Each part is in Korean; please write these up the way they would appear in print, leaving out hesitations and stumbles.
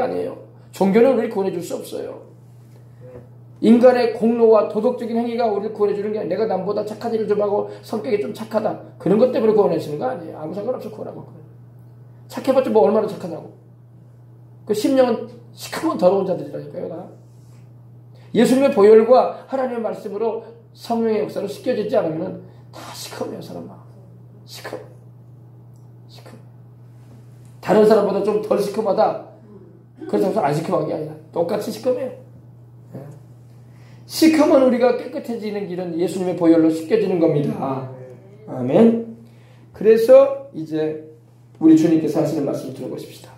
아니에요. 종교는 우리를 구원해 줄 수 없어요. 인간의 공로와 도덕적인 행위가 우리를 구원해 주는 게 아니라 내가 남보다 착한 일을 좀 하고 성격이 좀 착하다. 그런 것 때문에 구원해 주는 거 아니에요. 아무 상관없어 구원하고. 착해봤자 뭐 얼마나 착하냐고. 그 심령은 시커먼 더러운 자들이라니까요. 다. 예수님의 보혈과 하나님의 말씀으로 성령의 역사로 씻겨지지 않으면 다 시커매요. 사람아. 시커매. 다른 사람보다 좀 덜 시커하다. 그래서 안 시커먼 게 아니라 똑같이 시커매요. 시커먼 우리가 깨끗해지는 길은 예수님의 보혈로 씻겨지는 겁니다. 아멘. 그래서 이제 우리 주님께서 하시는 말씀을 들어보십시다.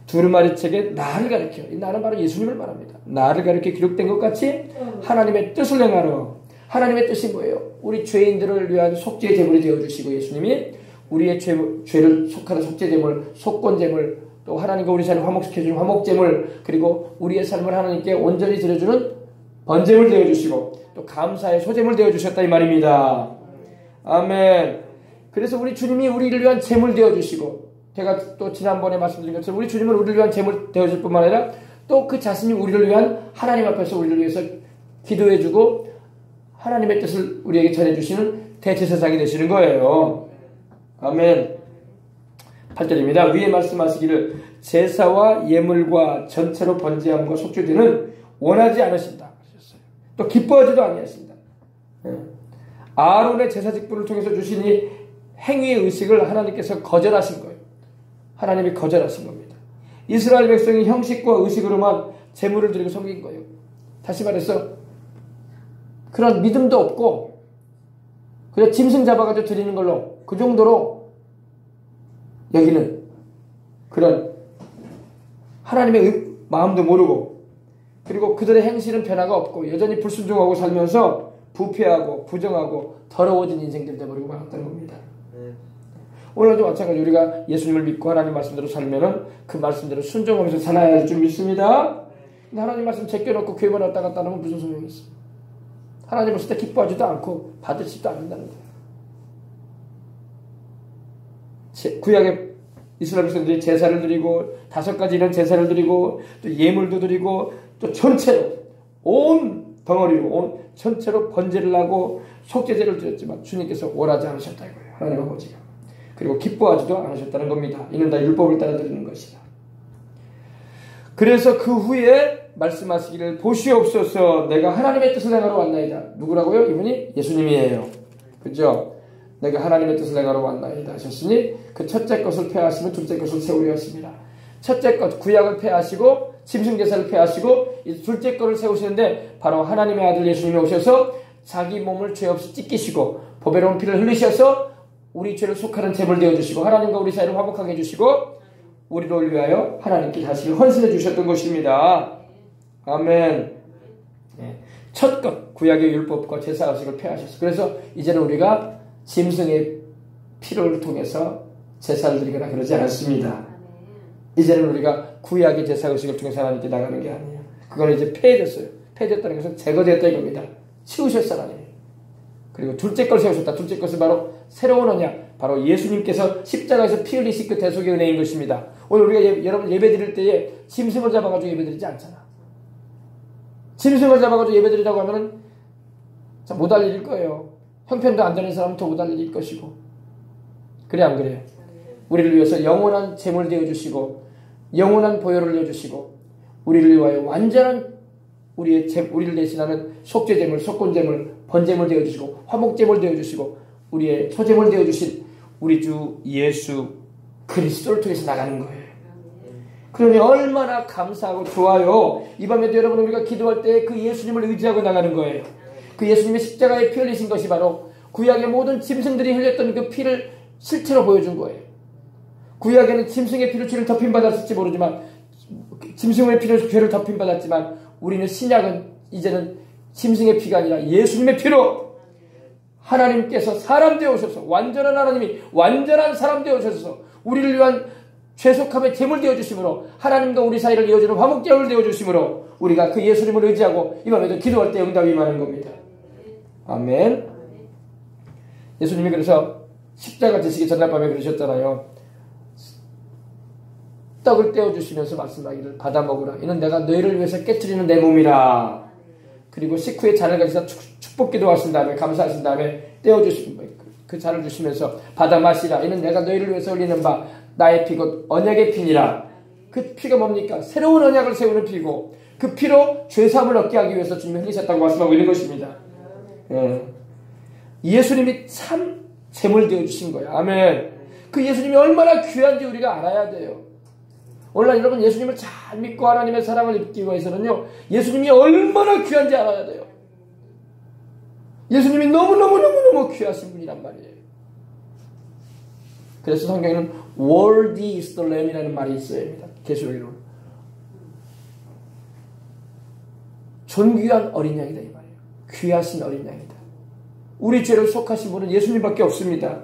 두루마리 책에 나를 가리켜, 이 나는 바로 예수님을 말합니다. 나를 가리켜 기록된 것 같이 하나님의 뜻을 행하러. 하나님의 뜻이 뭐예요? 우리 죄인들을 위한 속죄 제물이 되어주시고, 예수님이 우리의 죄를 속하는 속죄 제물, 속건 제물, 또 하나님과 우리 삶을 화목시켜주는 화목 제물, 그리고 우리의 삶을 하나님께 온전히 드려주는 번제물 되어주시고, 또 감사의 소제물 되어주셨다 이 말입니다. 아멘. 그래서 우리 주님이 우리를 위한 제물 되어주시고, 제가 또 지난번에 말씀드린 것처럼 우리 주님은 우리를 위한 제물 되어줄 뿐만 아니라 또 그 자신이 우리를 위한 하나님 앞에서 우리를 위해서 기도해주고 하나님의 뜻을 우리에게 전해주시는 대제사장이 되시는 거예요. 아멘. 8절입니다. 위에 말씀하시기를 제사와 예물과 전체로 번제함과 속죄제는 원하지 않으신다. 또 기뻐하지도 아니하신다. 아론의 제사 직분을 통해서 주신 이 행위의 의식을 하나님께서 거절하신 거예요. 하나님이 거절하신 겁니다. 이스라엘 백성이 형식과 의식으로만 제물을 드리고 섬긴 거예요. 다시 말해서 그런 믿음도 없고 그냥 짐승 잡아가지고 드리는 걸로 그 정도로 여기는 그런 하나님의 마음도 모르고, 그리고 그들의 행실은 변화가 없고 여전히 불순종하고 살면서 부패하고 부정하고 더러워진 인생들 되어버리고 말았다는 겁니다. 오늘도 마찬가지로 우리가 예수님을 믿고 하나님 말씀대로 살면은 그 말씀대로 순종하면서 살아야 할 줄 믿습니다. 근데 하나님 말씀 제껴놓고 교회만 왔다 갔다 하면 무슨 소용이 있어? 하나님 없을 때 기뻐하지도 않고 받으시지도 않는다는 거예요. 구약의 이스라엘 백성들이 제사를 드리고 5가지 이런 제사를 드리고 또 예물도 드리고 또 전체로 온 덩어리로 온 전체로 번제를 하고 속죄제를 드렸지만 주님께서 원하지 않으셨다 이거예요. 하나님 아버지가. 그리고 기뻐하지도 않으셨다는 겁니다. 이는 다 율법을 따라 드리는 것이다. 그래서 그 후에 말씀하시기를 보시옵소서 내가 하나님의 뜻을 행하러 왔나이다. 누구라고요? 이분이 예수님이에요. 그죠? 내가 하나님의 뜻을 행하러 왔나이다 하셨으니 그 첫째 것을 폐하시면 둘째 것을 세우려 하십니다. 첫째 것 구약을 폐하시고 짐승제사를 폐하시고 이 둘째 것을 세우시는데 바로 하나님의 아들 예수님이 오셔서 자기 몸을 죄 없이 찢기시고 보배로운 피를 흘리셔서 우리 죄를 속하는 제물 되어주시고 하나님과 우리 사이를 화목하게 해주시고 우리를 위하여 하나님께 자신을 헌신해 주셨던 것입니다. 아멘. 첫 것 구약의 율법과 제사의식을 폐하셨어요. 그래서 이제는 우리가 짐승의 피를 통해서 제사를 드리거나 그러지 않습니다. 이제는 우리가 구약의 제사의식을 통해서 하나님께 나가는 게 아니에요. 그건 이제 폐해졌어요. 폐해졌다는 것은 제거되었다 이겁니다. 치우셨어 하나님. 그리고 둘째 걸 세우셨다. 둘째 것은 바로 새로운 언약, 바로 예수님께서 십자가에서 피 흘리신 그 대속의 은혜인 것입니다. 오늘 우리가 여러분 예배 드릴 때에 짐승을 잡아가지고 예배 드리지 않잖아. 짐승을 잡아가지고 예배 드리라고 하면은 못 알릴 거예요. 형편도 안 되는 사람은 더 못 알릴 것이고. 그래 안 그래요? 우리를 위해서 영원한 제물 되어주시고 영원한 보혈을 내어주시고 우리를 위하여 완전한 우리를 대신하는 속죄제물, 속건제물, 번제물 되어주시고 화목제물 되어주시고 우리의 소제물 되어주신 우리 주 예수 그리스도를 통해서 나가는 거예요. 그러니 얼마나 감사하고 좋아요. 이 밤에도 여러분 우리가 기도할 때 그 예수님을 의지하고 나가는 거예요. 그 예수님의 십자가에 피 흘리신 것이 바로 구약의 모든 짐승들이 흘렸던 그 피를 실체로 보여준 거예요. 구약에는 짐승의 피로 죄를 덮임받았을지 모르지만 짐승의 피로 죄를 덮임받았지만 우리는 신약은 이제는 짐승의 피가 아니라 예수님의 피로 하나님께서 사람 되어 오셔서 완전한 하나님이 완전한 사람 되어 오셔서 우리를 위한 죄속함의 제물 되어 주심으로 하나님과 우리 사이를 이어주는 화목제물 되어 주심으로 우리가 그 예수님을 의지하고 이 밤에도 기도할 때 응답이 임하는 겁니다. 아멘. 예수님이 그래서 십자가 지시기 전날 밤에 그러셨잖아요. 떡을 떼어주시면서 말씀하기를 받아 먹으라. 이는 내가 너희를 위해서 깨트리는 내 몸이라. 그리고 식후에 잔을 가지사 축복 기도하신 다음에 감사하신 다음에 떼어주신 그 잔을 주시면서 받아 마시라. 이는 내가 너희를 위해서 흘리는 바 나의 피 곧 언약의 피니라. 그 피가 뭡니까? 새로운 언약을 세우는 피고 그 피로 죄사함을 얻게 하기 위해서 주님이 흘리셨다고 말씀하고 있는 것입니다. 예수님이 참 제물 되어주신 거예요. 아멘. 그 예수님이 얼마나 귀한지 우리가 알아야 돼요. 오늘날 여러분 예수님을 잘 믿고 하나님의 사랑을 입기 위해서는요, 예수님이 얼마나 귀한지 알아야 돼요. 예수님이 너무너무너무너무 귀하신 분이란 말이에요. 그래서 성경에는 worthy is the lamb이라는 말이 있어요. 계시록에는 존귀한 어린 양이다 이 말이에요. 귀하신 어린 양이다. 우리 죄를 속하신 분은 예수님밖에 없습니다.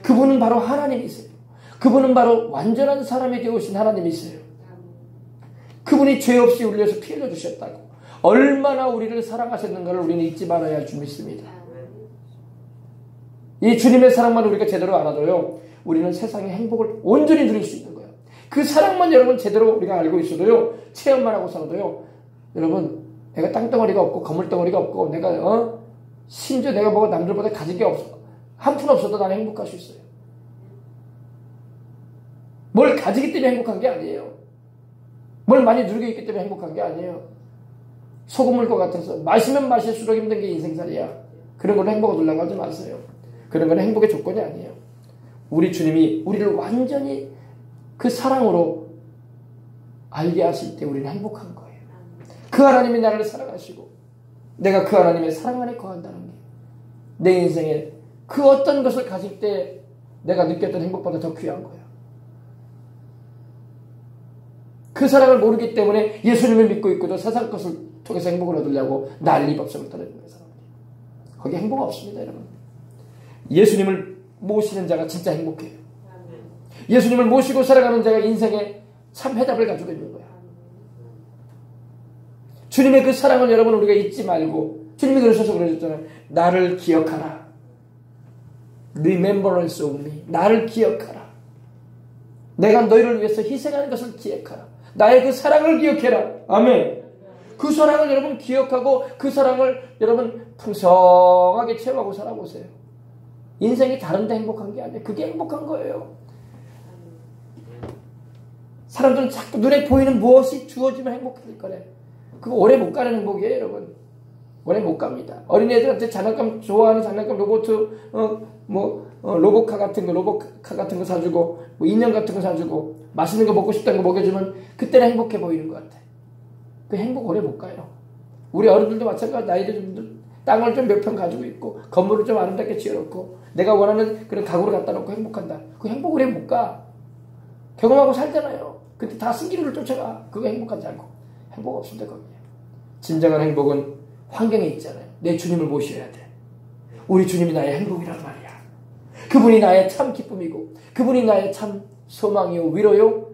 그분은 바로 하나님이세요. 그분은 바로 완전한 사람이 되어오신 하나님이세요. 그분이 죄 없이 우리를 위해서 피 흘려주셨다고. 얼마나 우리를 사랑하셨는가를 우리는 잊지 말아야 할 줄 믿습니다. 이 주님의 사랑만 우리가 제대로 알아도요, 우리는 세상의 행복을 온전히 누릴 수 있는 거예요. 그 사랑만 여러분 제대로 우리가 알고 있어도요, 체험만 하고 살아도요, 여러분 내가 땅덩어리가 없고 거물덩어리가 없고 내가 심지어 내가 뭐가 남들보다 가진 게 없어, 한 푼 없어도 나는 행복할 수 있어요. 뭘 가지기 때문에 행복한 게 아니에요. 뭘 많이 누리고 있기 때문에 행복한 게 아니에요. 소금물과 같아서 마시면 마실수록 힘든 게 인생살이야. 그런 걸로 행복을 누리려고 하지 마세요. 그런 건 행복의 조건이 아니에요. 우리 주님이 우리를 완전히 그 사랑으로 알게 하실 때 우리는 행복한 거예요. 그 하나님이 나를 사랑하시고 내가 그 하나님의 사랑 안에 거한다는 게 내 인생에 그 어떤 것을 가질 때 내가 느꼈던 행복보다 더 귀한 거예요. 그 사랑을 모르기 때문에 예수님을 믿고 있고도 세상 것을 통해서 행복을 얻으려고 난리법석을 떨어지는 사람들이에요. 거기 행복 없습니다, 여러분. 예수님을 모시는 자가 진짜 행복해요. 예수님을 모시고 살아가는 자가 인생에 참 해답을 가지고 있는 거야. 주님의 그 사랑을 여러분 우리가 잊지 말고, 주님이 그러셔서 그러셨잖아요. 나를 기억하라. Remembrance of me. 나를 기억하라. 내가 너희를 위해서 희생하는 것을 기억하라. 나의 그 사랑을 기억해라. 아멘. 그 사랑을 여러분 기억하고 그 사랑을 여러분 풍성하게 체험하고 살아보세요. 인생이 다른데 행복한 게 아니에요. 그게 행복한 거예요. 사람들은 자꾸 눈에 보이는 무엇이 주어지면 행복해질 거래. 그거 오래 못 가는 행복이에요, 여러분. 오래 못 갑니다. 어린애들한테 장난감, 좋아하는 장난감 로봇, 로보카 같은 거 사주고, 뭐 인형 같은 거 사주고, 맛있는 거 먹고 싶다는 거 먹여주면 그때는 행복해 보이는 것 같아. 그 행복 오래 못 가요. 우리 어른들도 마찬가지. 나이들 땅을 좀 몇 평 가지고 있고, 건물을 좀 아름답게 지어놓고, 내가 원하는 그런 가구를 갖다 놓고 행복한다. 그 행복 오래 못 가. 경험하고 살잖아요. 근데 다 승기를 쫓아가. 그거 행복하지 않고. 행복 없습니다, 거기에. 진정한 행복은 환경에 있잖아요. 내 주님을 모셔야 돼. 우리 주님이 나의 행복이란 말이야. 그분이 나의 참 기쁨이고, 그분이 나의 참 소망이요, 위로요,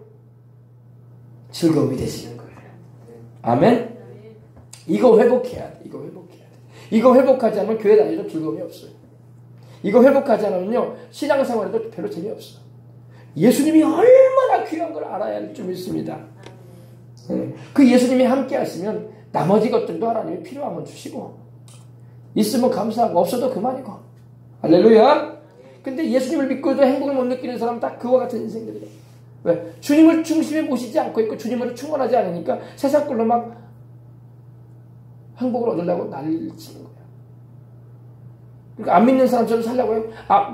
즐거움이 되시는 거예요. 아멘? 이거 회복해야 돼. 이거 회복해야 돼. 이거 회복하지 않으면 교회 다니도 즐거움이 없어요. 이거 회복하지 않으면요, 신앙생활에도 별로 재미없어. 예수님이 얼마나 귀한 걸 알아야 할 줄 믿습니다. 그 예수님이 함께 하시면 나머지 것들도 하나님이 필요하면 주시고, 있으면 감사하고 없어도 그만이고. 할렐루야. 근데 예수님을 믿고도 행복을 못 느끼는 사람은 딱 그와 같은 인생들이에요. 왜? 주님을 중심에 모시지 않고 있고 주님으로 충만하지 않으니까 세상 걸로 막 행복을 얻으려고 난리를 치는 거예요. 그러니까 안 믿는 사람처럼 살려고 해요.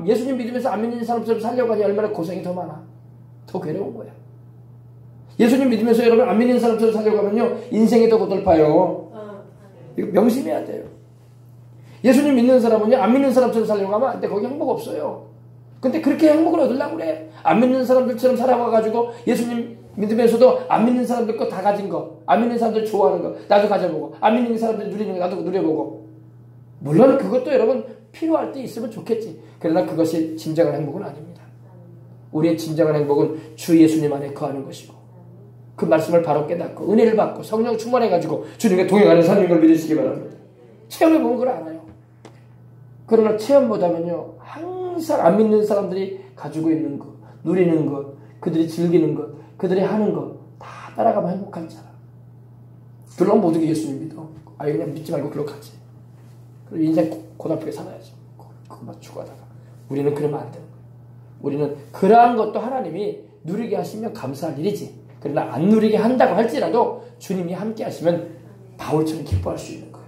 예수님 믿으면서 안 믿는 사람처럼 살려고 하니 얼마나 고생이 더 많아. 더 괴로운 거야. 예수님 믿으면서 여러분 안 믿는 사람처럼 살려고 하면요, 인생이 더 고달파요. 이거 명심해야 돼요. 예수님 믿는 사람은요, 안 믿는 사람처럼 살려고 하면 안 돼. 거기 행복 없어요. 근데 그렇게 행복을 얻으려고 그래. 안 믿는 사람들처럼 살아와가지고 예수님 믿으면서도 안 믿는 사람들 거 다 가진 거, 안 믿는 사람들 좋아하는 거 나도 가져보고, 안 믿는 사람들 누리는 거 나도 누려보고. 물론 그것도 여러분 필요할 때 있으면 좋겠지. 그러나 그것이 진정한 행복은 아닙니다. 우리의 진정한 행복은 주 예수님 안에 거하는 것이고, 그 말씀을 바로 깨닫고 은혜를 받고 성령 충만해가지고 주님과 동행하는 삶인 걸 믿으시기 바랍니다. 체험해보면 그걸 알아요. 그러나 체험보다는요, 항상 안 믿는 사람들이 가지고 있는 것, 누리는 것, 그들이 즐기는 것, 그들이 하는 거 다 따라가면 행복한 사람. 그럼 모든 게 예수님 믿어. 아예 그냥 믿지 말고 그렇게 하지. 그리고 인생 고달프게 살아야지. 그것만 추구하다가. 우리는 그러면 안 되는 거예요. 우리는 그러한 것도 하나님이 누리게 하시면 감사할 일이지. 그러나 안 누리게 한다고 할지라도 주님이 함께 하시면 바울처럼 기뻐할 수 있는 거예요.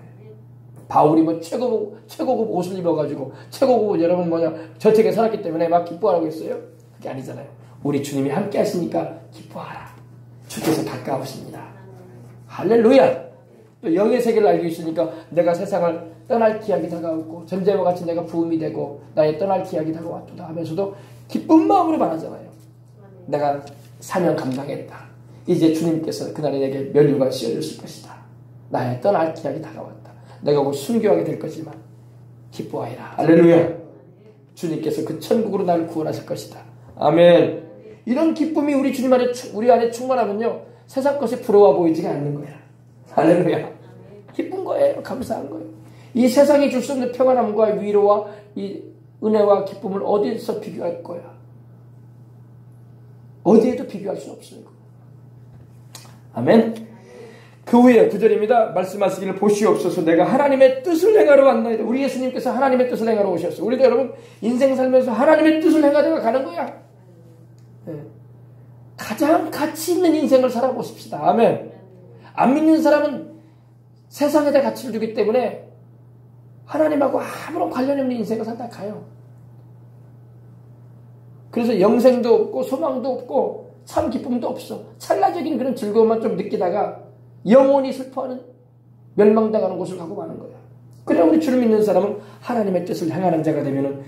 바울이 뭐 최고급 옷을 입어가지고 최고급 여러분 저택에 살았기 때문에 막 기뻐하라고 했어요? 그게 아니잖아요. 우리 주님이 함께 하시니까 기뻐하라. 주께서 가까우십니다. 할렐루야. 또 영의 세계를 알고 있으니까 내가 세상을 떠날 기약이 다가오고 전제와 같이 내가 부음이 되고 나의 떠날 기약이 다가왔도다 하면서도 기쁜 마음으로 말하잖아요. 내가 사명 감당했다. 이제 주님께서 그날에 내게 면류관 씌워주실 것이다. 나의 떠날 기약이 다가왔다. 내가 곧 순교하게 될 거지만 기뻐하리라. 할렐루야. 주님께서 그 천국으로 나를 구원하실 것이다. 아멘. 이런 기쁨이 우리 안에 충만하면요, 세상 것이 부러워 보이지가 않는 거야. 할렐루야. 기쁜 거예요. 감사한 거예요. 이 세상이 줄 수 없는 평안함과 위로와 이 은혜와 기쁨을 어디에서 비교할 거야? 어디에도 비교할 수 없어요. 아멘. 그 후에 9절입니다. 말씀하시기를 보시옵소서 내가 하나님의 뜻을 행하러 왔나이다. 우리 예수님께서 하나님의 뜻을 행하러 오셨어요. 우리도 여러분 인생 살면서 하나님의 뜻을 행하다가 가는 거야. 네. 가장 가치 있는 인생을 살아보십시다. 아멘. 안 믿는 사람은 세상에다 가치를 주기 때문에 하나님하고 아무런 관련이 없는 인생을 살다 가요. 그래서 영생도 없고 소망도 없고 참 기쁨도 없어. 찰나적인 그런 즐거움만 좀 느끼다가 영원히 슬퍼하는 멸망당하는 곳을 가고 마는 거야. 그래 우리 주를 믿는 사람은 하나님의 뜻을 행하는 자가 되면은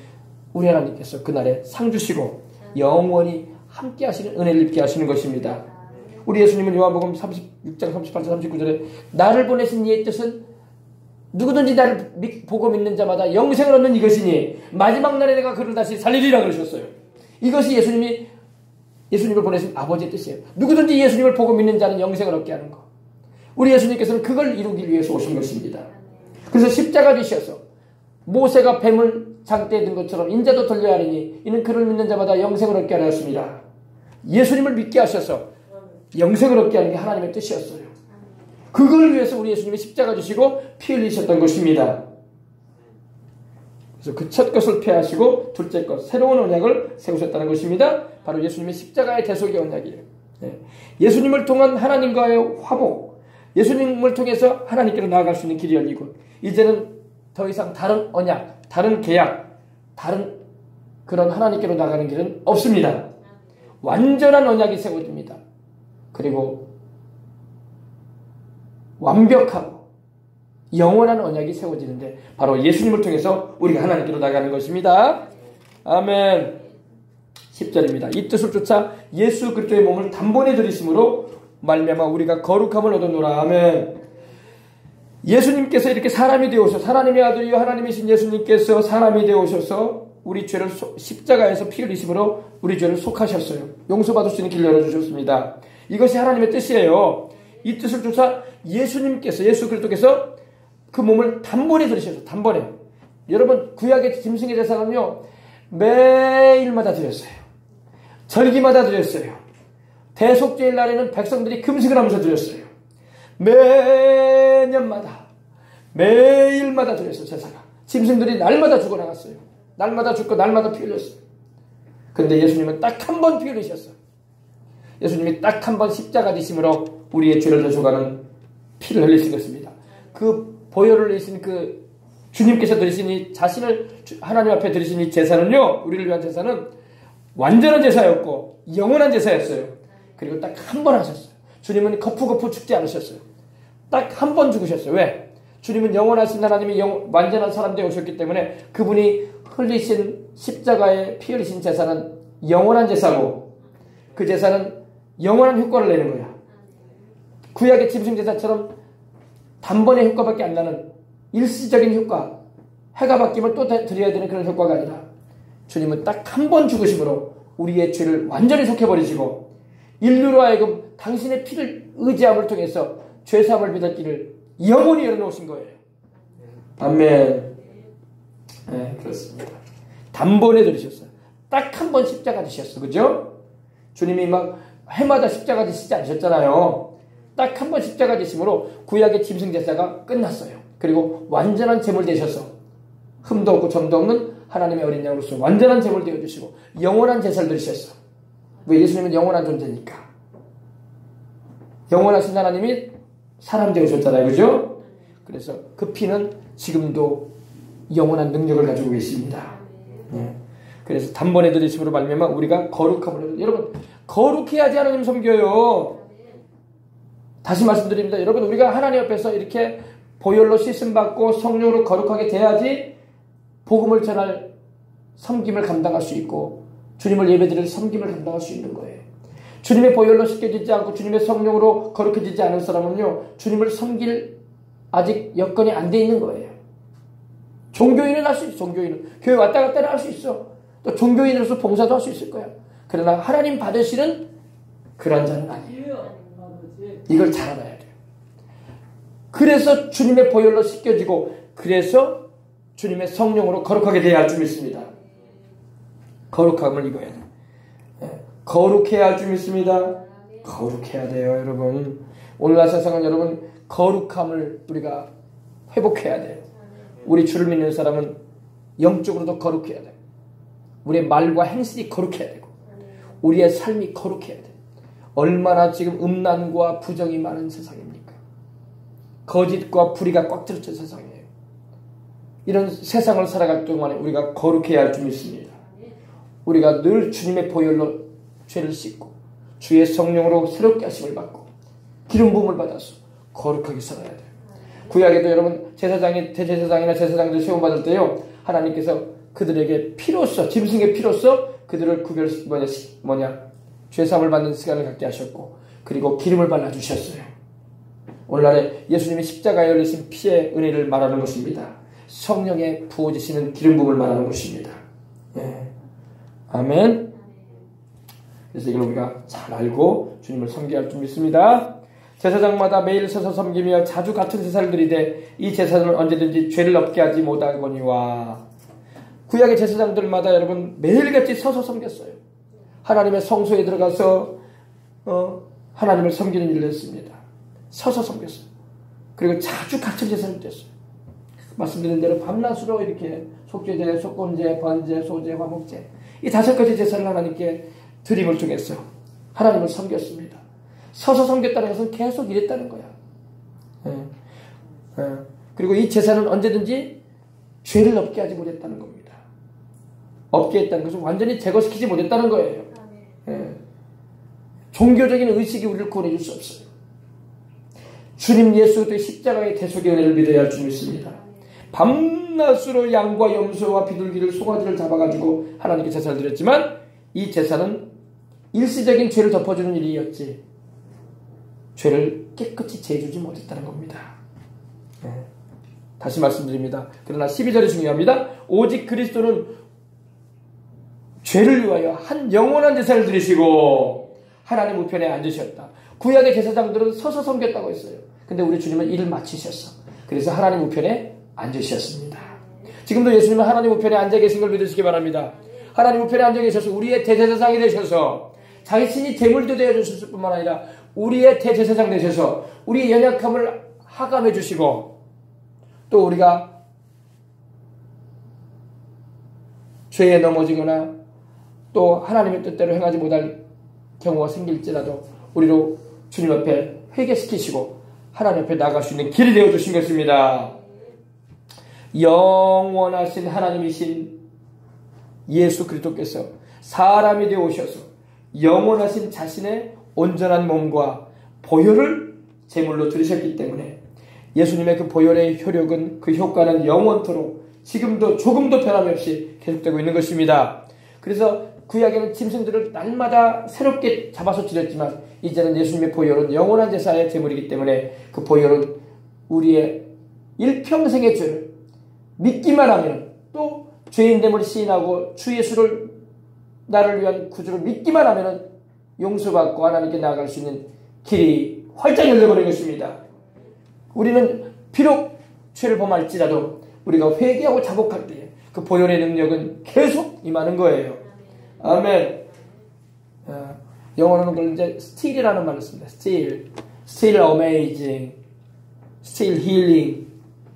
우리 하나님께서 그날에 상 주시고 영원히 함께 하시는 은혜를 입게 하시는 것입니다. 우리 예수님은 요한복음 36장 38절 39절에 나를 보내신 이의 뜻은 누구든지 나를 보고 믿는 자마다 영생을 얻는 이것이니 마지막 날에 내가 그를 다시 살리리라 그러셨어요. 이것이 예수님을 보내신 아버지의 뜻이에요. 누구든지 예수님을 보고 믿는 자는 영생을 얻게 하는 것. 우리 예수님께서는 그걸 이루기 위해서 오신 것입니다. 그래서 십자가 지셔서 모세가 뱀을 장대에 든 것처럼 인자도 돌려야 하리니 이는 그를 믿는 자마다 영생을 얻게 하였습니다. 예수님을 믿게 하셔서 영생을 얻게 하는 게 하나님의 뜻이었어요. 그걸 위해서 우리 예수님이 십자가 지시고 피 흘리셨던 것입니다. 그래서 그 첫 것을 폐하시고 둘째 것 새로운 언약을 세우셨다는 것입니다. 바로 예수님의 십자가의 대속의 언약이에요. 네. 예수님을 통한 하나님과의 화복, 예수님을 통해서 하나님께로 나아갈 수 있는 길이 열리고 이제는 더 이상 다른 언약, 다른 계약, 다른 그런 하나님께로 나가는 길은 없습니다. 완전한 언약이 세워집니다. 그리고 완벽하고 영원한 언약이 세워지는데 바로 예수님을 통해서 우리가 하나님께로 나가는 것입니다. 아멘. 10절입니다. 이 뜻을 쫓아 예수 그리스도의 몸을 단번에 들이심으로 말미암아 우리가 거룩함을 얻어노라. 아멘. 예수님께서 이렇게 사람이 되어오셔서 하나님의 아들이요 하나님이신 예수님께서 사람이 되어오셔서 우리 죄를 십자가에서 피 흘리심으로 우리 죄를 속하셨어요. 용서받을 수 있는 길을 열어주셨습니다. 이것이 하나님의 뜻이에요. 이 뜻을 쫓아 예수님께서 예수 그리스도께서 그 몸을 단번에 들으셔서 단번에 여러분 구약의 짐승의 제사는요 매일마다 드렸어요. 절기마다 드렸어요. 대속죄일 날에는 백성들이 금식을 하면서 드렸어요. 매년마다 매일마다 드렸어요. 제사가 짐승들이 날마다 죽어나갔어요. 날마다 죽고 날마다 피 흘렸어요. 그런데 예수님은 딱 한 번 피 흘리셨어요. 예수님이 딱 한 번 십자가 지심으로 우리의 죄를 대속하는 피를 흘리신 것입니다. 그 보혈을 흘리신 그 주님께서 드리신 이 자신을 하나님 앞에 드리신 이 제사는요, 우리를 위한 제사는 완전한 제사였고 영원한 제사였어요. 그리고 딱 한 번 하셨어요. 주님은 거푸거푸 죽지 않으셨어요. 딱 한 번 죽으셨어요. 왜? 주님은 영원하신 하나님이 완전한 사람 되어 오셨기 때문에 그분이 흘리신 십자가에 피 흘리신 제사는 영원한 제사고 그 제사는 영원한 효과를 내는 거야. 구약의 짐승 제사처럼 단번에 효과밖에 안 나는 일시적인 효과, 해가 바뀌면 또 드려야 되는 그런 효과가 아니라 주님은 딱 한 번 죽으심으로 우리의 죄를 완전히 속해버리시고 인류로 하여금 당신의 피를 의지함을 통해서 죄사함을 믿을 길을 영원히 열어놓으신 거예요. 아멘. 네, 그렇습니다. 단번에 들으셨어요. 딱 한 번 십자가 지셨어. 그죠? 주님이 막 해마다 십자가 지시지 않으셨잖아요. 딱 한 번 십자가 지심으로 구약의 짐승 제사가 끝났어요. 그리고 완전한 제물 되셔서 흠도 없고 점도 없는 하나님의 어린 양으로서 완전한 제물 되어주시고 영원한 제사를 드리셨어. 왜? 예수님은 영원한 존재니까. 영원하신 하나님이 사람 되어주셨잖아요. 그죠? 그래서 그 피는 지금도 영원한 능력을 가지고 계십니다. 네. 그래서 단번에 드리심으로 말미암아 우리가 거룩함을, 여러분 거룩해야지 하나님 섬겨요. 다시 말씀드립니다. 여러분 우리가 하나님 앞에서 이렇게 보혈로 씻음받고 성령으로 거룩하게 돼야지 복음을 전할 섬김을 감당할 수 있고 주님을 예배드릴 섬김을 감당할 수 있는 거예요. 주님의 보혈로 씻겨지지 않고 주님의 성령으로 거룩해지지 않은 사람은요, 주님을 섬길 아직 여건이 안 돼 있는 거예요. 종교인은 할 수 있어. 종교인은 교회 왔다 갔다 할 수 있어. 또 종교인으로서 봉사도 할 수 있을 거야. 그러나 하나님 받으시는 그런 자는 아니에요. 이걸 잘 알아야 돼요. 그래서 주님의 보혈로 씻겨지고 그래서 주님의 성령으로 거룩하게 돼야 할 줄 믿습니다. 거룩함을 입어야 돼요. 거룩해야 할 줄 믿습니다. 거룩해야 돼요, 여러분. 오늘날 세상은 여러분 거룩함을 우리가 회복해야 돼요. 우리 주를 믿는 사람은 영적으로도 거룩해야 돼요. 우리의 말과 행실이 거룩해야 되고 우리의 삶이 거룩해야 돼요. 얼마나 지금 음란과 부정이 많은 세상입니까? 거짓과 불의가 꽉 들어찬 세상이에요. 이런 세상을 살아갈 동안에 우리가 거룩해야 할 줄 믿습니다. 우리가 늘 주님의 보혈로 죄를 씻고 주의 성령으로 새롭게 하심을 받고 기름 부음을 받아서 거룩하게 살아야 돼요. 구약에도 여러분 제사장이 대제사장이나 제사장들 세움받을 때요, 하나님께서 그들에게 피로써, 짐승의 피로써 그들을 죄사함을 받는 시간을 갖게 하셨고 그리고 기름을 발라주셨어요. 오늘날에 예수님이 십자가에 흘리신 피의 은혜를 말하는 것입니다. 성령에 부어지시는 기름 부음을 말하는 것입니다. 예. 아멘. 그래서 이걸 우리가 잘 알고 주님을 섬겨야 할 줄 믿습니다. 제사장마다 매일 서서 섬기며 자주 같은 제사를 드리되 이 제사는 언제든지 죄를 없게 하지 못하거니와. 구약의 제사장들마다 여러분 매일같이 서서 섬겼어요. 하나님의 성소에 들어가서 하나님을 섬기는 일을 했습니다. 서서 섬겼어요. 그리고 자주 같은 제사를 드렸어요. 말씀드린 대로 밤낮으로 이렇게 속죄제, 속건제, 번제, 소제, 화목제 이 5가지 제사를 하나님께 드림을 통해서 하나님을 섬겼습니다. 서서 섬겼다는 것은 계속 이랬다는 거야. 그리고 이 제사는 언제든지 죄를 없게 하지 못했다는 겁니다. 없게 했다는 것은 완전히 제거시키지 못했다는 거예요. 종교적인 의식이 우리를 구원해 줄 수 없어요. 주님 예수 그리스도의 십자가의 대속의 은혜를 믿어야 할 줄 믿습니다. 밤낮으로 양과 염소와 비둘기를 송아지를 잡아가지고 하나님께 제사를 드렸지만 이 제사는 일시적인 죄를 덮어주는 일이었지 죄를 깨끗이 제해주지 못했다는 겁니다. 다시 말씀드립니다. 그러나 12절이 중요합니다. 오직 그리스도는 죄를 위하여 한 영원한 제사를 드리시고 하나님 우편에 앉으셨다. 구약의 제사장들은 서서 섬겼다고 했어요. 근데 우리 주님은 일을 마치셨어. 그래서 하나님 우편에 앉으셨습니다. 지금도 예수님은 하나님 우편에 앉아 계신 걸 믿으시기 바랍니다. 하나님 우편에 앉아 계셔서 우리의 대제사장이 되셔서 자신이 제물도 되어주셨을 뿐만 아니라 우리의 대제사장 되셔서 우리의 연약함을 하감해 주시고 또 우리가 죄에 넘어지거나 또 하나님의 뜻대로 행하지 못할 경우가 생길지라도 우리로 주님 앞에 회개시키시고 하나님 앞에 나아갈 수 있는 길이 되어주신 것입니다. 영원하신 하나님이신 예수 그리스도께서 사람이 되어 오셔서 영원하신 자신의 온전한 몸과 보혈을 제물로 드리셨기 때문에 예수님의 그 보혈의 효력은 그 효과는 영원토록 지금도 조금도 변함이 없이 계속되고 있는 것입니다. 그래서 구약에는 짐승들을 날마다 새롭게 잡아서 드렸지만 이제는 예수님의 보혈은 영원한 제사의 제물이기 때문에 그 보혈은 우리의 일평생의 죄를 믿기만 하면 또 죄인됨을 시인하고 주 예수를 나를 위한 구주를 믿기만 하면 용서받고 하나님께 나아갈 수 있는 길이 활짝 열려버린 것입니다. 우리는 비록 죄를 범할지라도 우리가 회개하고 자복할 때 그 보혈의 능력은 계속 임하는 거예요. 아멘. 영어로는 그걸 이제 still이라는 말을 씁니다. still amazing, still healing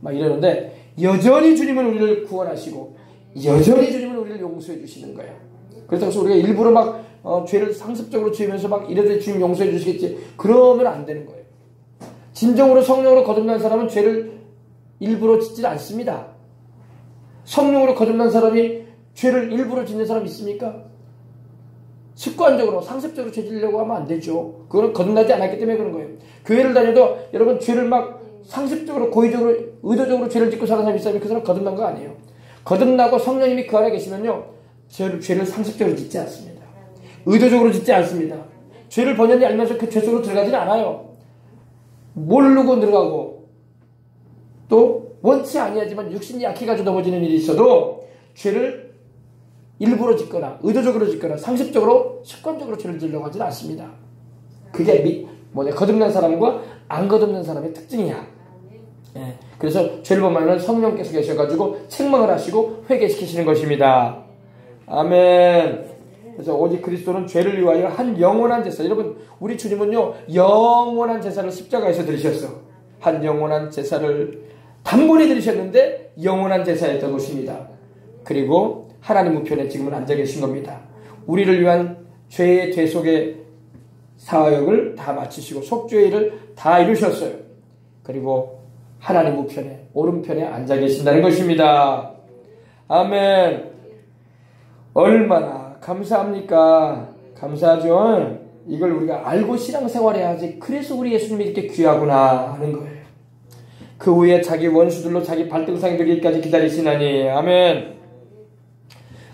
막 이러는데 여전히 주님은 우리를 구원하시고 여전히 주님은 우리를 용서해 주시는 거예요. 그래서 우리가 일부러 막 죄를 상습적으로 지으면서 막 이래도 주님 용서해 주시겠지 그러면 안 되는 거예요. 진정으로 성령으로 거듭난 사람은 죄를 일부러 짓지 않습니다. 성령으로 거듭난 사람이 죄를 일부러 짓는 사람 있습니까? 습관적으로 상습적으로 죄 지으려고 하면 안 되죠. 그거는 거듭나지 않았기 때문에 그런 거예요. 교회를 다녀도 여러분 죄를 막 상습적으로 고의적으로 의도적으로 죄를 짓고 사는 사람이 있으면 그 사람 거듭난 거 아니에요. 거듭나고 성령님이 그 안에 계시면요 죄를 상습적으로 짓지 않습니다. 의도적으로 짓지 않습니다. 죄를 번연히 알면서 그 죄 속으로 들어가지는 않아요. 모르고 들어가고 또 원치 아니하지만 육신이 약해가지고 넘어지는 일이 있어도 죄를 일부러 짓거나 의도적으로 짓거나 상습적으로 습관적으로 죄를 지으려고 하지는 않습니다. 그게 거듭난 사람과 안 거듭난 사람의 특징이야. 예, 그래서 죄를 범하면 성령께서 계셔가지고 책망을 하시고 회개시키시는 것입니다. 아멘. 그래서 오직 그리스도는 죄를 위하여 한 영원한 제사. 여러분 우리 주님은요 영원한 제사를 십자가에서 드리셨어. 한 영원한 제사를 단번에 드리셨는데 영원한 제사였던 것입니다. 그리고 하나님 우편에 지금은 앉아 계신 겁니다. 우리를 위한 죄의 대속의 사역을 다 마치시고 속죄의 일을 다 이루셨어요. 그리고 하나님 우편에 오른편에 앉아 계신다는 것입니다. 아멘. 얼마나 감사합니까? 감사하죠. 이걸 우리가 알고 신앙생활해야지. 그래서 우리 예수님이 이렇게 귀하구나 하는 거예요. 그 후에 자기 원수들로 자기 발등상이 되기까지 기다리시나니. 아멘.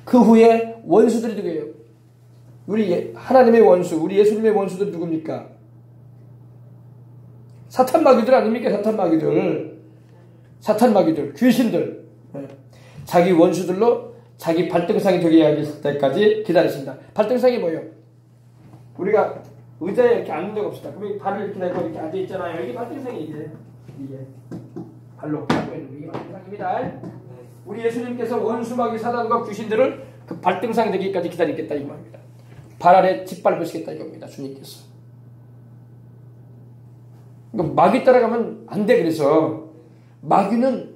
그 후에 원수들이 누구예요? 우리 하나님의 원수, 우리 예수님의 원수들 누굽니까? 사탄 마귀들 아닙니까? 사탄 마귀들, 귀신들. 자기 원수들로 자기 발등상이 되게 하실 때까지 기다리신다. 발등상이 뭐예요? 우리가 의자에 이렇게 앉는 적 없습니다. 그럼 발을 이렇게 내고 이렇게 앉아 있잖아요. 이게 발등상이 이게 발로 하고 있는 이게 발등상입니다. 우리 예수님께서 원수 마귀 사단과 귀신들을 그 발등상이 되기까지 기다리겠다 이 말입니다. 발 아래 짓밟으시겠다 이겁니다. 주님께서. 그러니까 마귀 따라가면 안 돼. 그래서 마귀는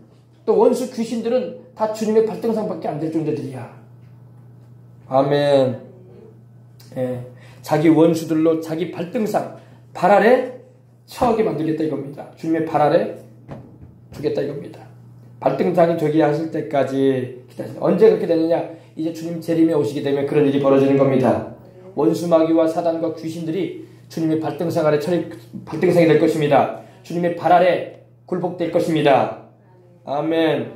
또 원수 귀신들은 다 주님의 발등상밖에 안 될 존재들이야. 아멘. 예, 자기 원수들로 자기 발등상 발 아래 처하게 만들겠다 이겁니다. 주님의 발 아래 두겠다 이겁니다. 발등상이 되게 하실 때까지 기다리다. 언제 그렇게 되느냐? 이제 주님 재림에 오시게 되면 그런 일이 벌어지는 겁니다. 원수 마귀와 사단과 귀신들이 주님의 발등상 아래 발등상이 될 것입니다. 주님의 발 아래 굴복될 것입니다. 아멘.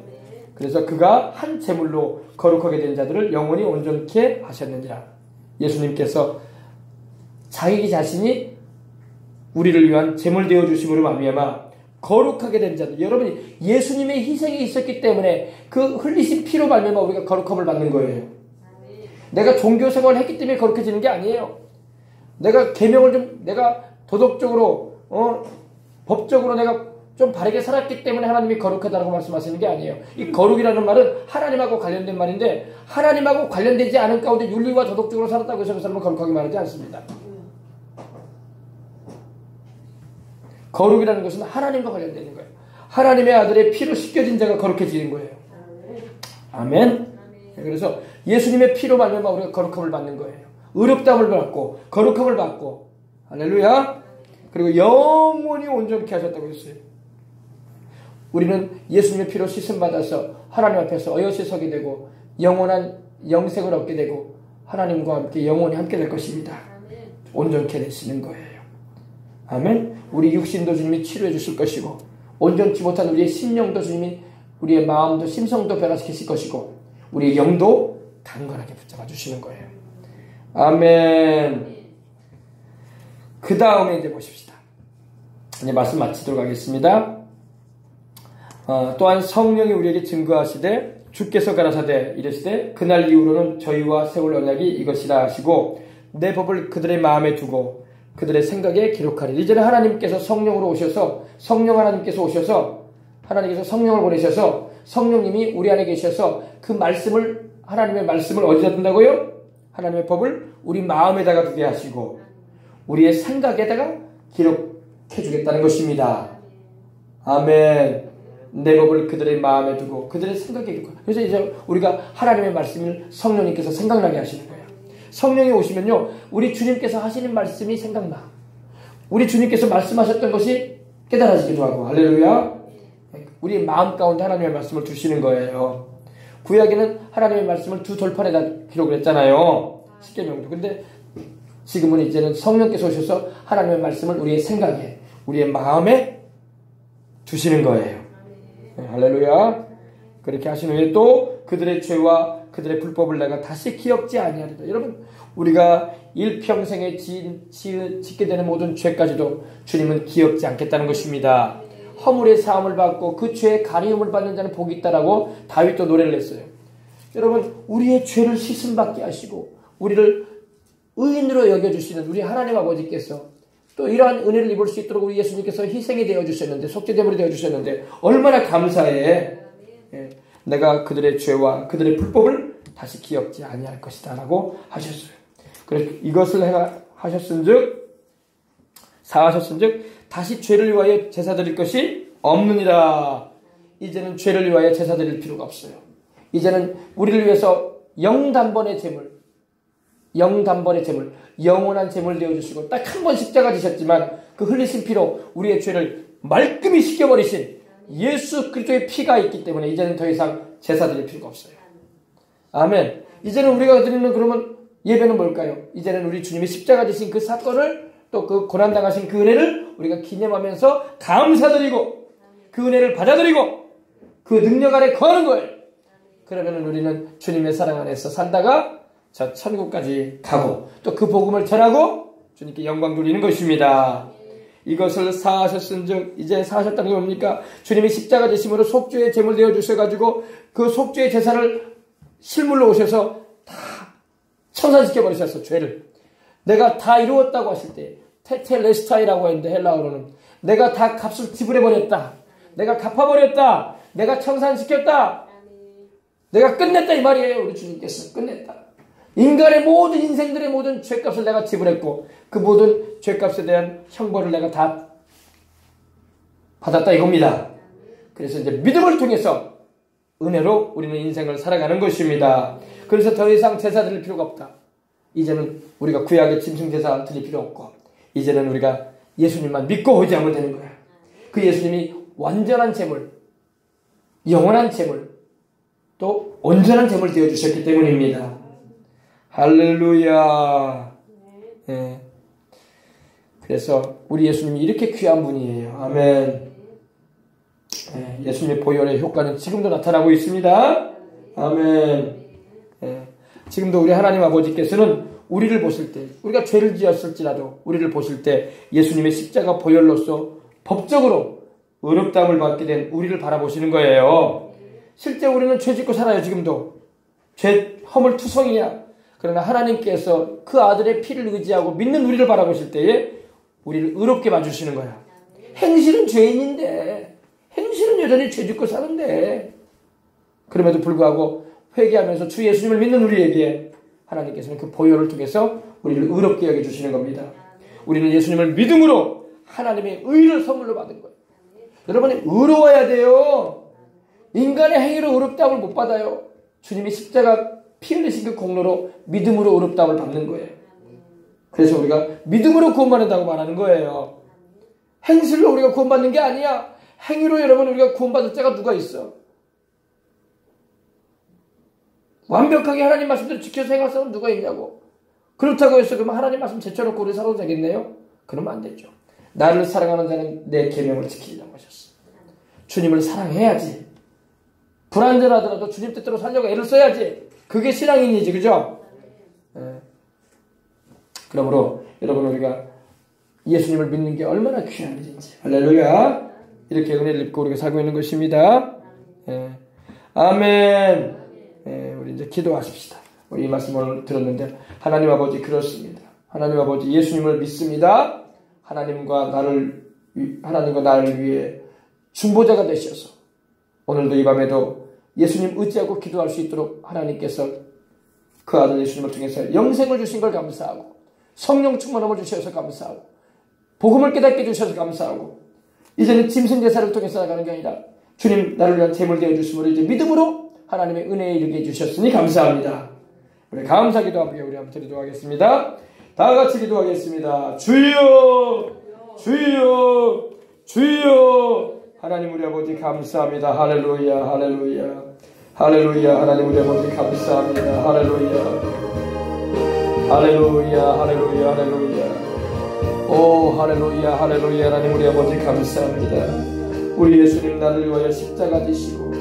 그래서 그가 한 제물로 거룩하게 된 자들을 영원히 온전케 하셨느니라. 예수님께서 자기 자신이 우리를 위한 제물 되어 주심으로 말미암아 거룩하게 된 자들. 여러분이 예수님의 희생이 있었기 때문에 그 흘리신 피로 말미암아 우리가 거룩함을 받는 거예요. 내가 종교 생활을 했기 때문에 거룩해지는 게 아니에요. 내가 계명을 내가 도덕적으로 법적으로 내가 좀 바르게 살았기 때문에 하나님이 거룩하다고 말씀하시는 게 아니에요. 이 거룩이라는 말은 하나님하고 관련된 말인데 하나님하고 관련되지 않은 가운데 윤리와 도덕적으로 살았다고 해서 그 사람은 거룩하게 말하지 않습니다. 거룩이라는 것은 하나님과 관련되는 거예요. 하나님의 아들의 피로 씻겨진 자가 거룩해지는 거예요. 아멘. 그래서 예수님의 피로 말미암아 우리가 거룩함을 받는 거예요. 의롭다함을 받고 거룩함을 받고 할렐루야. 그리고 영원히 온전케 하셨다고 했어요. 우리는 예수님의 피로 씻음 받아서 하나님 앞에서 어여시 서게 되고 영원한 영생을 얻게 되고 하나님과 함께 영원히 함께 될 것입니다. 온전케 되시는 거예요. 아멘. 우리 육신도 주님이 치료해 주실 것이고 온전치 못한 우리의 심령도 주님이 우리의 마음도 심성도 변화시키실 것이고 우리의 영도 강건하게 붙잡아 주시는 거예요. 아멘. 그 다음에 이제 보십시다. 이제 말씀 마치도록 하겠습니다. 또한 성령이 우리에게 증거하시되 주께서 가라사대 이르시되 그날 이후로는 저희와 세울 언약이 이것이라 하시고 내 법을 그들의 마음에 두고 그들의 생각에 기록하리라. 이제는 하나님께서 성령으로 오셔서 하나님께서 성령을 보내셔서 성령님이 우리 안에 계셔서 그 말씀을 하나님의 말씀을 어디다 둔다고요? 하나님의 법을 우리 마음에다가 두게 하시고 우리의 생각에다가 기록해 주겠다는 것입니다. 아멘. 내 법을 그들의 마음에 두고 그들의 생각에 두고. 그래서 이제 우리가 하나님의 말씀을 성령님께서 생각나게 하시는 거예요. 성령이 오시면요, 우리 주님께서 하시는 말씀이 생각나. 우리 주님께서 말씀하셨던 것이 깨달아지기도 하고. 할렐루야. 우리 마음 가운데 하나님의 말씀을 두시는 거예요. 구약에는 하나님의 말씀을 두 돌판에다 기록을 했잖아요. 십계명도. 근데 지금은 이제는 성령께서 오셔서 하나님의 말씀을 우리의 생각에, 우리의 마음에 두시는 거예요. 네, 할렐루야. 그렇게 하신 후에 또 그들의 죄와 그들의 불법을 내가 다시 기억지 아니하리라. 여러분, 우리가 일평생에 짓게 되는 모든 죄까지도 주님은 기억지 않겠다는 것입니다. 허물의 사함을 받고 그 죄의 가리움을 받는 자는 복이 있다라고 다윗도 노래를 했어요. 여러분, 우리의 죄를 씻음받게 하시고 우리를 의인으로 여겨주시는 우리 하나님 아버지께서 또 이러한 은혜를 입을 수 있도록 우리 예수님께서 희생이 되어주셨는데, 속죄제물이 되어주셨는데 얼마나 감사해. 예, 내가 그들의 죄와 그들의 불법을 다시 기억지 아니할 것이다 라고 하셨어요. 그래서 이것을 사하셨은즉 다시 죄를 위하여 제사 드릴 것이 없느니라. 이제는 죄를 위하여 제사 드릴 필요가 없어요. 이제는 우리를 위해서 영단번의 제물, 영원한 제물 되어주시고 딱 한 번 십자가 지셨지만 그 흘리신 피로 우리의 죄를 말끔히 씻겨버리신 예수 그리스도의 피가 있기 때문에 이제는 더 이상 제사 드릴 필요가 없어요. 아멘. 이제는 우리가 드리는 그러면 예배는 뭘까요? 이제는 우리 주님이 십자가 지신 그 사건을 또 그 고난당하신 그 은혜를 우리가 기념하면서 감사드리고 그 은혜를 받아들이고 그 능력 아래 거하는 거예요. 그러면 우리는 주님의 사랑 안에서 살다가 저 천국까지 가고 또 그 복음을 전하고 주님께 영광 돌리는 것입니다. 이것을 사하셨은즉, 이제 사하셨다는 게 뭡니까? 주님이 십자가 지심으로 속죄의 제물 되어 주셔가지고 그 속죄의 제사를 실물로 오셔서 다 청산시켜 버리셨어. 죄를 내가 다 이루었다고 하실 때 테텔레스타이라고 했는데 헬라어로는 내가 다 값을 지불해버렸다, 내가 갚아버렸다, 내가 청산시켰다, 내가 끝냈다 이 말이에요. 우리 주님께서 끝냈다. 인간의 모든 인생들의 모든 죄값을 내가 지불했고 그 모든 죄값에 대한 형벌을 내가 다 받았다 이겁니다. 그래서 이제 믿음을 통해서 은혜로 우리는 인생을 살아가는 것입니다. 그래서 더 이상 제사 드릴 필요가 없다. 이제는 우리가 구약의 짐승 제사 드릴 필요 없고 이제는 우리가 예수님만 믿고 의지하면 되는 거야. 그 예수님이 완전한 제물, 영원한 제물, 또 온전한 제물 되어주셨기 때문입니다. 할렐루야. 예. 그래서 우리 예수님이 이렇게 귀한 분이에요. 아멘. 예. 예수님의 보혈의 효과는 지금도 나타나고 있습니다. 아멘. 예. 지금도 우리 하나님 아버지께서는 우리를 보실 때, 우리가 죄를 지었을지라도 우리를 보실 때 예수님의 십자가 보혈로서 법적으로 의롭다함을 받게 된 우리를 바라보시는 거예요. 실제 우리는 죄 짓고 살아요. 지금도 죄 허물투성이야. 그러나 하나님께서 그 아들의 피를 의지하고 믿는 우리를 바라보실 때에 우리를 의롭게 봐주시는 거야. 행실은 죄인인데, 행실은 여전히 죄 짓고 사는데, 그럼에도 불구하고 회개하면서 주 예수님을 믿는 우리에게 하나님께서는 그 보혈을 통해서 우리를 의롭게 여겨주시는 겁니다. 우리는 예수님을 믿음으로 하나님의 의를 선물로 받은 거예요. 여러분이 의로워야 돼요. 인간의 행위로 의롭다함을 못 받아요. 주님이 십자가 피 흘리신 그 공로로 믿음으로 의롭다함을 받는 거예요. 그래서 우리가 믿음으로 구원받는다고 말하는 거예요. 행실로 우리가 구원받는 게 아니야. 행위로 여러분 우리가 구원받을 자가 누가 있어? 완벽하게 하나님 말씀대로 지켜서 행할 사람은 누가 있냐고. 그렇다고 해서 그러면 하나님 말씀 제쳐놓고 우리 살아도 되겠네요? 그러면 안 되죠. 나를 사랑하는 자는 내 계명을 지키리라고 하셨어. 주님을 사랑해야지. 불완전하더라도 주님 뜻대로 살려고 애를 써야지. 그게 신앙인이지, 그죠? 네. 그러므로 여러분 우리가 예수님을 믿는 게 얼마나 귀한 일인지, 할렐루야, 이렇게 은혜를 입고 우리가 살고 있는 것입니다. 네. 아멘. 네. 우리 이제 기도하십시다. 우리 이 말씀을 들었는데 하나님 아버지 그렇습니다. 하나님 아버지 예수님을 믿습니다. 하나님과 나를 위해 중보자가 되셔서 오늘도 이 밤에도 예수님 의지하고 기도할 수 있도록 하나님께서 그 아들 예수님을 통해서 영생을 주신 걸 감사하고 성령 충만함을 주셔서 감사하고 복음을 깨닫게 주셔서 감사하고 이제는 짐승 제사를 통해서 나가는 게 아니라 주님 나를 위한 제물 되어주심으로 이제 믿음으로 하나님의 은혜에 이르게 해주셨으니 감사합니다. 우리 감사 기도하며 우리 한번 드리도록 하겠습니다. 다 같이 기도하겠습니다. 주여 주여 주여. 하나님 우리 아버지 감사합니다. 할렐루야 할렐루야 할렐루야. 하나님 우리 아버지 감사합니다. 할렐루야 할렐루야 할렐루야 할렐루야. 오 할렐루야 할렐루야. 하나님 우리 아버지 감사합니다. 우리 예수님 나를 위하여 십자가 지시고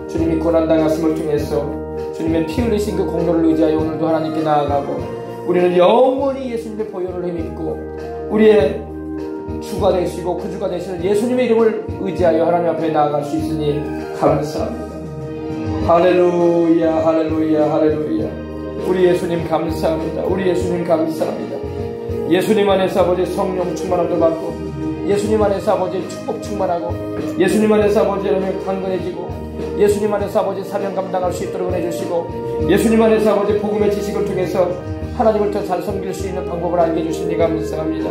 주님이 고난당하심을 통해서 주님의 피 흘리신 그 공로를 의지하여 오늘도 하나님께 나아가고 우리는 영원히 예수님의 보혈을 힘입고 우리의 주가 되시고 구주가 되시는 예수님의 이름을 의지하여 하나님 앞에 나아갈 수 있으니 감사합니다. 할렐루야 할렐루야 할렐루야. 우리 예수님 감사합니다. 우리 예수님 감사합니다. 예수님 안에서 아버지 성령 충만함도 받고 예수님 안에서 아버지 축복 충만하고 예수님 안에서 아버지 여러분 강건해지고 예수님 안에서 아버지 사명 감당할 수 있도록 은혜 주시고 예수님 안에서 아버지 복음의 지식을 통해서 하나님을 더 잘 섬길 수 있는 방법을 알게 해주시니 감사합니다.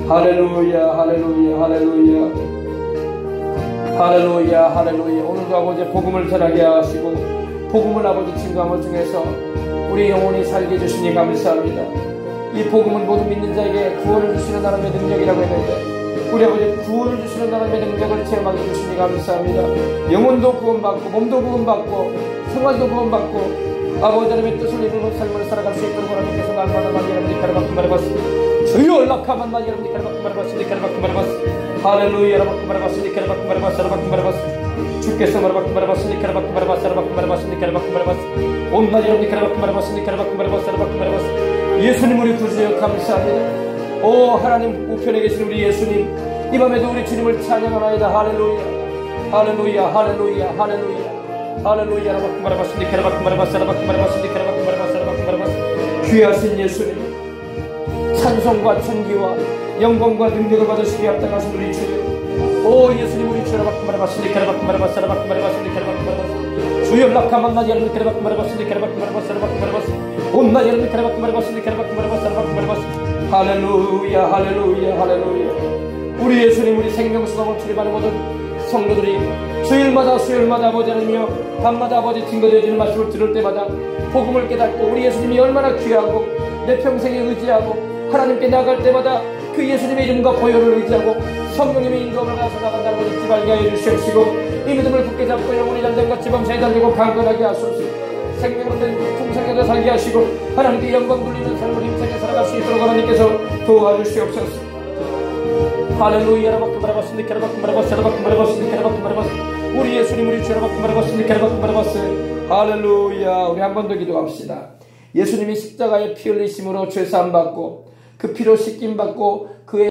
할렐루야 할렐루야 할렐루야 할렐루야 할렐루야. 오늘도 아버지 복음을 전하게 하시고 복음을 아버지 증거함을 통해서 우리 영혼이 살게 해주시니 감사합니다. 이 복음은 모든 믿는 자에게 구원을 주시는 하나님의 능력이라고 했는데 우리 아버지 구원을 주시는 하나님의 능력을 체험하게 해주시니 감사합니다. 영혼도 구원받고 몸도 구원받고 생활도 구원받고 아버지 하나님의 뜻을 이루는 삶을 살아갈 수 있도록 하나님께서 날마다 많이 여러분이 가르받고 말해봤습니다. 주여 연락하면 많이 여러분이 가르받고 말해봤으니 가르받고 말해봤습니다. 할렐루야 라받고 말해봤으니 가르받고 말해봤으니 가르받고 말해봤습니다. 주께서 말해받고 말해봤으니 가르받고 말해봤으니 가르받고 말해봤으니 가르받고 말해봤습니다. 온 많이 여러분이 가르받고 말해봤으니 가르받고 말해봤으니 가르받고 말해봤습니다. 예수님 우리 구주여 감사합니다. 오 하나님 우편에 계신 우리 예수님 이 밤에도 우리 주님을 찬양하나이다. 할렐루야 할렐루야 할렐루야 할렐루야 할렐루야 라받고 말해봤으니 가르받고 말해봤으니 가르받고 말해봤으니 가르받고 말해봤으니 가르받고 말해봤습니다. 귀하신 예수님 찬송과 존귀와 영광과 능력을 받으시기 합당하신 우리 주여 오 예수님 우리 주여 라받고 말해봤으니 가르받고 말해봤으니 가르받고 말해봤으니 가르받고 말해봤으니 주여 연락하면 나지 여러분 가르받고 말해봤으니 가르받고 말해봤으니 가르받고 말해봤으니 온 나지 여러분 가르받고 말해봤으니 가르받고 말해봤으니 가르받고 말해봤으니 할렐루야 할렐루야 할렐루야. 우리 예수님 우리 생명수강을 출입하는 모든 성도들이 주일마다 수요일마다 아버지 하나님이여 밤마다 아버지 증거되어지는 말씀을 들을 때마다 복음을 깨닫고 우리 예수님이 얼마나 귀하고 내 평생에 의지하고 하나님께 나아갈 때마다 그 예수님의 이름과 보혈을 의지하고 성령님의 인도함을 가서 나간다는 것을 잊지 말게 하여 주시옵시고 이 믿음을 굳게 잡고 영혼이 잘된과 지범사에 달리고 강건하게 하소서. 생명으로 된 풍성하게 살게 하시고 하나님께 영광 돌리는 삶을 힘차게 살아갈 수 있도록 하나님께서 도와주시옵소서. 할렐루야 라받고 말해봤으니 라받고 말해봤으니 라받고 말해봤으니 라받고 말해봤으니 우리 예수님 우리 주 라받고 말해봤으니 라받고 말해봤으니 할렐루야. 우리 한 번 더 기도합시다. 예수님이 십자가에 피 흘리심으로 죄사함 받고 그 피로 씻김 받고 그의